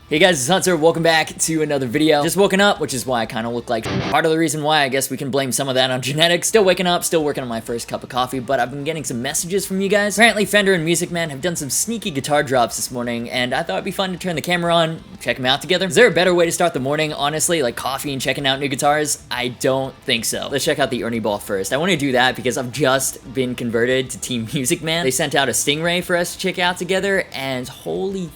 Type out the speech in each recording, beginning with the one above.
Hey guys, it's Hunter. Welcome back to another video. Just woken up, which is why I kind of look like part of the reason why. I guess we can blame some of that on genetics. Still waking up, still working on my first cup of coffee, but I've been getting some messages from you guys. Apparently Fender and Music Man have done some sneaky guitar drops this morning, and I thought it'd be fun to turn the camera on, check them out together. Is there a better way to start the morning, honestly, like coffee and checking out new guitars? I don't think so. Let's check out the Ernie ball first. I want to do that because I've just been converted to Team Music Man. They sent out a Stingray for us to check out together, and holy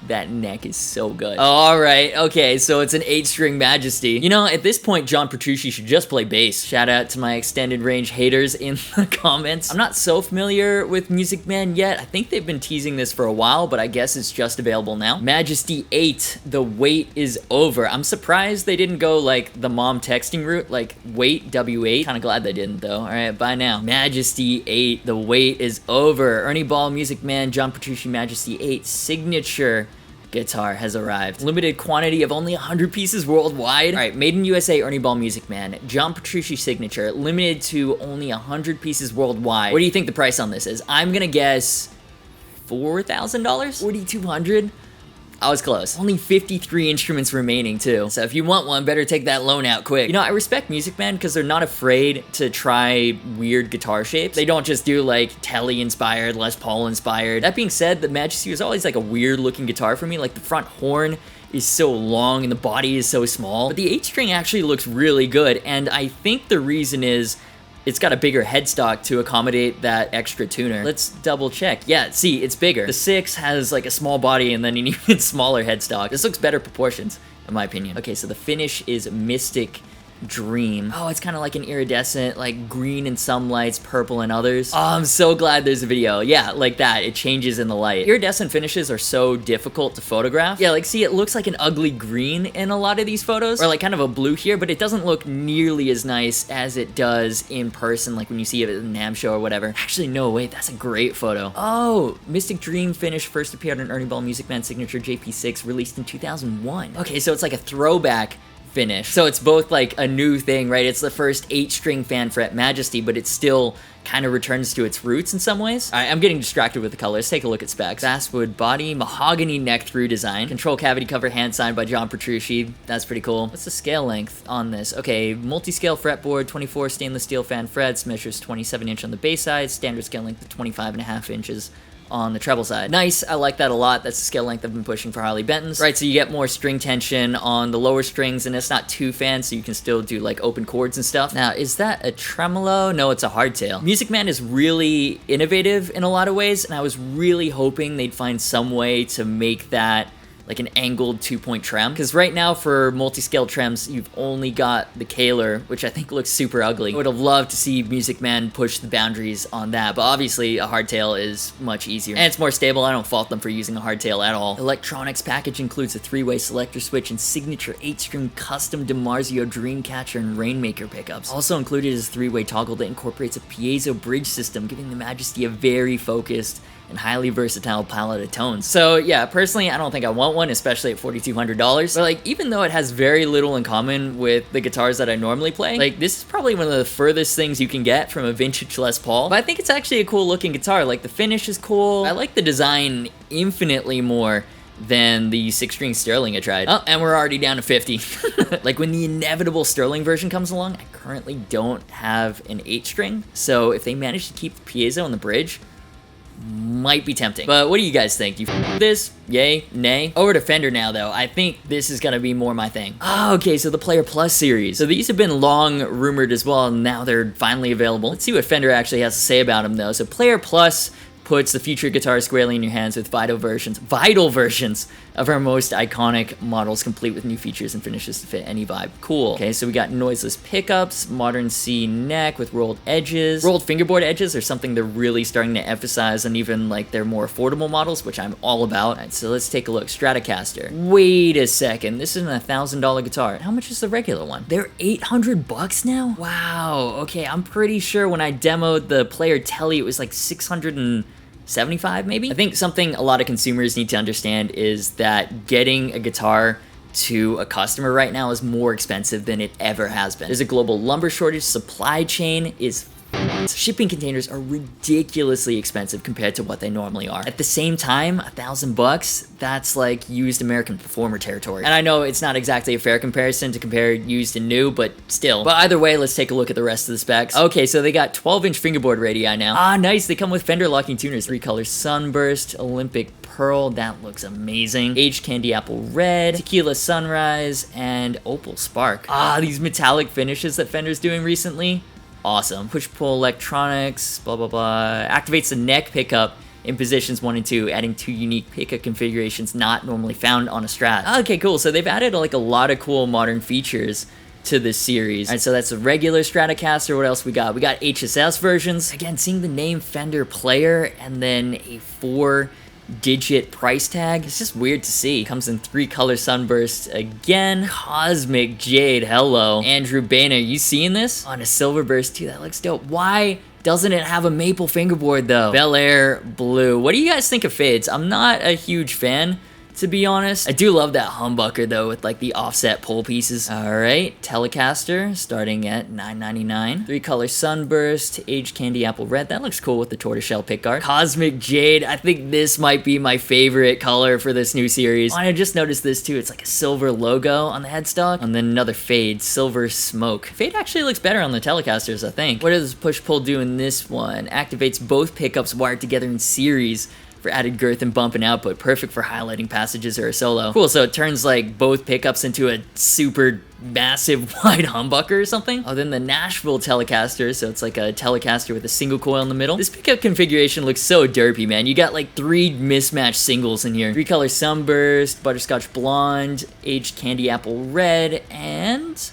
that neck is so good. Alright, okay, so it's an 8-string Majesty. You know, at this point, John Petrucci should just play bass. Shout out to my extended range haters in the comments. I'm not so familiar with Music Man yet. I think they've been teasing this for a while, but I guess it's just available now. Majesty 8, the wait is over. I'm surprised they didn't go like the mom texting route, like wait, W8. Kinda glad they didn't though. Alright, bye now. Majesty 8, the wait is over. Ernie Ball, Music Man, John Petrucci, Majesty 8, signature guitar has arrived. Limited quantity of only 100 pieces worldwide. Alright, made in USA, Ernie Ball, Music Man. John Petrucci signature, limited to only 100 pieces worldwide. What do you think the price on this is? I'm gonna guess $4,000? $4,200? I was close. Only 53 instruments remaining too. So if you want one, better take that loan out quick. You know, I respect Music Man because they're not afraid to try weird guitar shapes. They don't just do like Telly inspired, Les Paul inspired. That being said, the Majesty was always like a weird looking guitar for me. Like the front horn is so long and the body is so small. But the 8-string actually looks really good. And I think the reason is it's got a bigger headstock to accommodate that extra tuner. Let's double check. Yeah, see, it's bigger. The 6 has like a small body and then an even smaller headstock. This looks better proportions, in my opinion. Okay, so the finish is Mystic Dream. Oh, it's kind of like an iridescent, like green in some lights, purple in others. Oh, I'm so glad there's a video. Yeah, like that. It changes in the light. Iridescent finishes are so difficult to photograph. Yeah, like see, it looks like an ugly green in a lot of these photos, or like kind of a blue here, but it doesn't look nearly as nice as it does in person, like when you see it at the NAMM show or whatever. Actually, no, wait, that's a great photo. Oh, Mystic Dream finish first appeared on Ernie Ball Music Man signature JP6, released in 2001. Okay, so it's like a throwback finish. So it's both like a new thing, right? It's the first 8-string fan fret Majesty, but it still kind of returns to its roots in some ways. All right, I'm getting distracted with the colors. Take a look at specs. Basswood body, mahogany neck through design, control cavity cover, hand signed by John Petrucci. That's pretty cool. What's the scale length on this? Okay, multi-scale fretboard, 24 stainless steel fan frets, measures 27 inch on the bass side, standard scale length of 25.5 inches on the treble side. Nice, I like that a lot. That's the scale length I've been pushing for Harley Benton's. Right, so you get more string tension on the lower strings, and it's not too fan, so you can still do like open chords and stuff. Now, is that a tremolo? No, it's a hardtail. Music Man is really innovative in a lot of ways, and I was really hoping they'd find some way to make that like an angled 2-point trem, because right now for multi-scale trems you've only got the Kaler, which I think looks super ugly. I would have loved to see Music Man push the boundaries on that, but obviously a hardtail is much easier and it's more stable. I don't fault them for using a hardtail at all. Electronics package includes a 3-way selector switch and signature 8-string custom DiMarzio Dreamcatcher and Rainmaker pickups. Also included is a 3-way toggle that incorporates a piezo bridge system, giving the Majesty a very focused and highly versatile palette of tones. So yeah, personally, I don't think I want one, especially at $4,200. But like, even though it has very little in common with the guitars that I normally play, like this is probably one of the furthest things you can get from a vintage Les Paul. But I think it's actually a cool looking guitar. Like the finish is cool. I like the design infinitely more than the 6-string Sterling I tried. Oh, and we're already down to 50. Like when the inevitable Sterling version comes along, I currently don't have an 8-string. So if they manage to keep the piezo on the bridge, might be tempting. But what do you guys think? Do you f this? Yay? Nay? Over to Fender now though. I think this is gonna be more my thing. Oh, okay, so the Player Plus series. So these have been long rumored as well, and now they're finally available. Let's see what Fender actually has to say about them though. So Player Plus puts the future guitar squarely in your hands with vital versions of our most iconic models, complete with new features and finishes to fit any vibe. Cool. Okay, so we got noiseless pickups, modern C neck with rolled edges. Rolled fingerboard edges are something they're really starting to emphasize on even like their more affordable models, which I'm all about. All right, so let's take a look. Stratocaster. Wait a second, this isn't a $1,000 guitar. How much is the regular one? They're 800 bucks now? Wow, okay, I'm pretty sure when I demoed the Player Telly, it was like 675 maybe? I think something a lot of consumers need to understand is that getting a guitar to a customer right now is more expensive than it ever has been. There's a global lumber shortage, supply chain is Shipping containers are ridiculously expensive compared to what they normally are. At the same time, $1,000, that's like used American Performer territory. And I know it's not exactly a fair comparison to compare used and new, but still. But either way, let's take a look at the rest of the specs. Okay, so they got 12-inch fingerboard radii now. Ah, nice, they come with Fender locking tuners. 3-color Sunburst, Olympic Pearl, that looks amazing. Aged Candy Apple Red, Tequila Sunrise, and Opal Spark. Ah, these metallic finishes that Fender's doing recently. Awesome. Push-pull electronics, blah, blah, blah. Activates the neck pickup in positions 1 and 2, adding 2 unique pickup configurations not normally found on a Strat. Okay, cool. So they've added like a lot of cool modern features to this series. All right, so that's a regular Stratocaster. What else we got? We got HSS versions. Again, seeing the name Fender Player and then a 4-digit price tag, it's just weird to see. Comes in 3-color Sunburst again. Cosmic Jade, hello. Andrew Boehner, you seeing this? On a Silver Burst too, that looks dope. Why doesn't it have a maple fingerboard though? Bel Air Blue. What do you guys think of fades? I'm not a huge fan, to be honest. I do love that humbucker though with like the offset pole pieces. Alright, Telecaster starting at $9.99. 3-color Sunburst, Aged Candy Apple Red. That looks cool with the tortoiseshell pickguard. Cosmic Jade. I think this might be my favorite color for this new series. Oh, and I just noticed this too. It's like a silver logo on the headstock. And then another fade, Silver Smoke. Fade actually looks better on the Telecasters, I think. What does push-pull do in this one? Activates both pickups wired together in series for added girth and bump and output. Perfect for highlighting passages or a solo. Cool, so it turns like both pickups into a super massive wide humbucker or something. Oh, then the Nashville Telecaster, so it's like a Telecaster with a single coil in the middle. This pickup configuration looks so derpy, man. You got like 3 mismatched singles in here. 3-color Sunburst, Butterscotch Blonde, Aged Candy Apple Red, and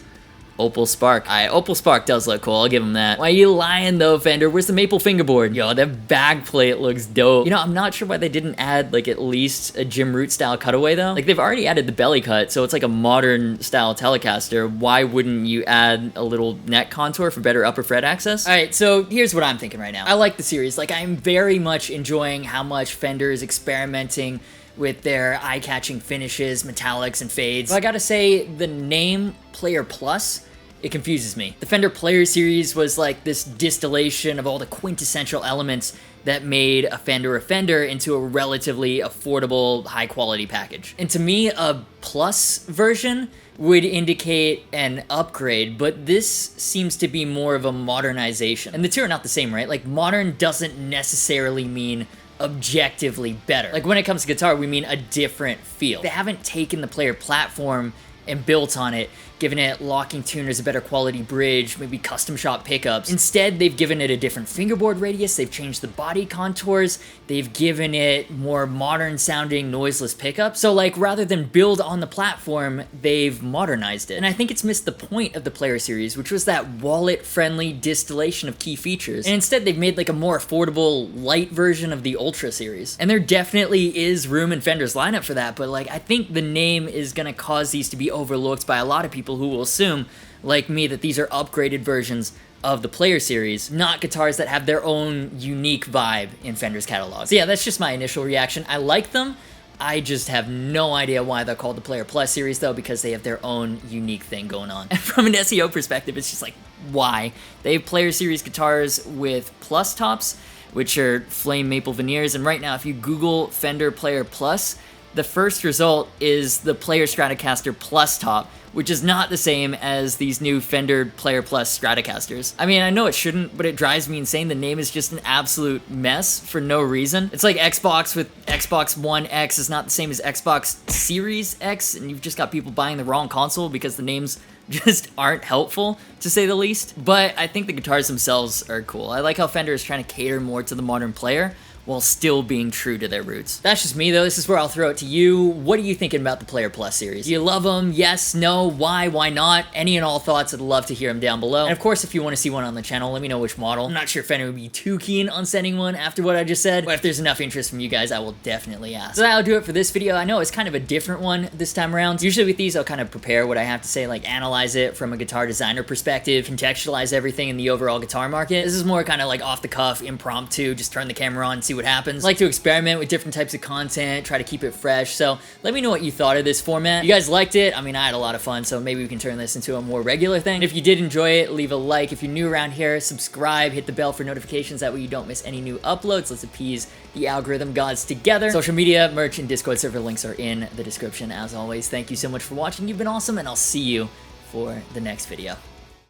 Opal Spark. Alright, Opal Spark does look cool, I'll give him that. Why are you lying though, Fender? Where's the maple fingerboard? Yo, that back plate looks dope. You know, I'm not sure why they didn't add like at least a Jim Root style cutaway though. Like they've already added the belly cut, so it's like a modern style Telecaster. Why wouldn't you add a little neck contour for better upper fret access? Alright, so here's what I'm thinking right now. I like the series. Like I'm very much enjoying how much Fender is experimenting with their eye-catching finishes, metallics, and fades. But I gotta say, the name Player Plus, it confuses me. The Fender Player Series was like this distillation of all the quintessential elements that made a Fender into a relatively affordable, high-quality package. And to me, a Plus version would indicate an upgrade, but this seems to be more of a modernization. And the two are not the same, right? Like, modern doesn't necessarily mean objectively better. Like, when it comes to guitar, we mean a different feel. They haven't taken the Player platform and built on it, giving it locking tuners, a better quality bridge, maybe custom shop pickups. Instead, they've given it a different fingerboard radius, they've changed the body contours, they've given it more modern sounding noiseless pickups. So like, rather than build on the platform, they've modernized it. And I think it's missed the point of the Player Series, which was that wallet-friendly distillation of key features. And instead, they've made like a more affordable, light version of the Ultra Series. And there definitely is room in Fender's lineup for that, but like, I think the name is gonna cause these to be overlooked by a lot of people who will assume, like me, that these are upgraded versions of the Player Series, not guitars that have their own unique vibe in Fender's catalog. So yeah, that's just my initial reaction. I like them. I just have no idea why they're called the Player Plus series though, because they have their own unique thing going on. And from an SEO perspective, it's just like, why? They have Player Series guitars with plus tops, which are flame maple veneers, and right now if you Google Fender Player Plus, the first result is the Player Stratocaster Plus top, which is not the same as these new Fender Player Plus Stratocasters. I mean, I know it shouldn't, but it drives me insane. The name is just an absolute mess for no reason. It's like Xbox with Xbox One X is not the same as Xbox Series X, and you've just got people buying the wrong console because the names just aren't helpful, to say the least. But I think the guitars themselves are cool. I like how Fender is trying to cater more to the modern player while still being true to their roots. That's just me though. This is where I'll throw it to you. What are you thinking about the Player Plus series? Do you love them? Yes, no, why not? Any and all thoughts, I'd love to hear them down below. And of course, if you want to see one on the channel, let me know which model. I'm not sure Fender would be too keen on sending one after what I just said, but if there's enough interest from you guys, I will definitely ask. So that'll do it for this video. I know it's kind of a different one this time around. Usually with these, I'll kind of prepare what I have to say, like analyze it from a guitar designer perspective, contextualize everything in the overall guitar market. This is more kind of like off the cuff, impromptu, just turn the camera on, see what what happens. I like to experiment with different types of content, try to keep it fresh, so let me know what you thought of this format. You guys liked it? I mean, I had a lot of fun, so maybe we can turn this into a more regular thing. If you did enjoy it, leave a like. If you're new around here, subscribe, hit the bell for notifications, that way you don't miss any new uploads. Let's appease the algorithm gods together. Social media, merch, and Discord server links are in the description as always. Thank you so much for watching. You've been awesome, and I'll see you for the next video.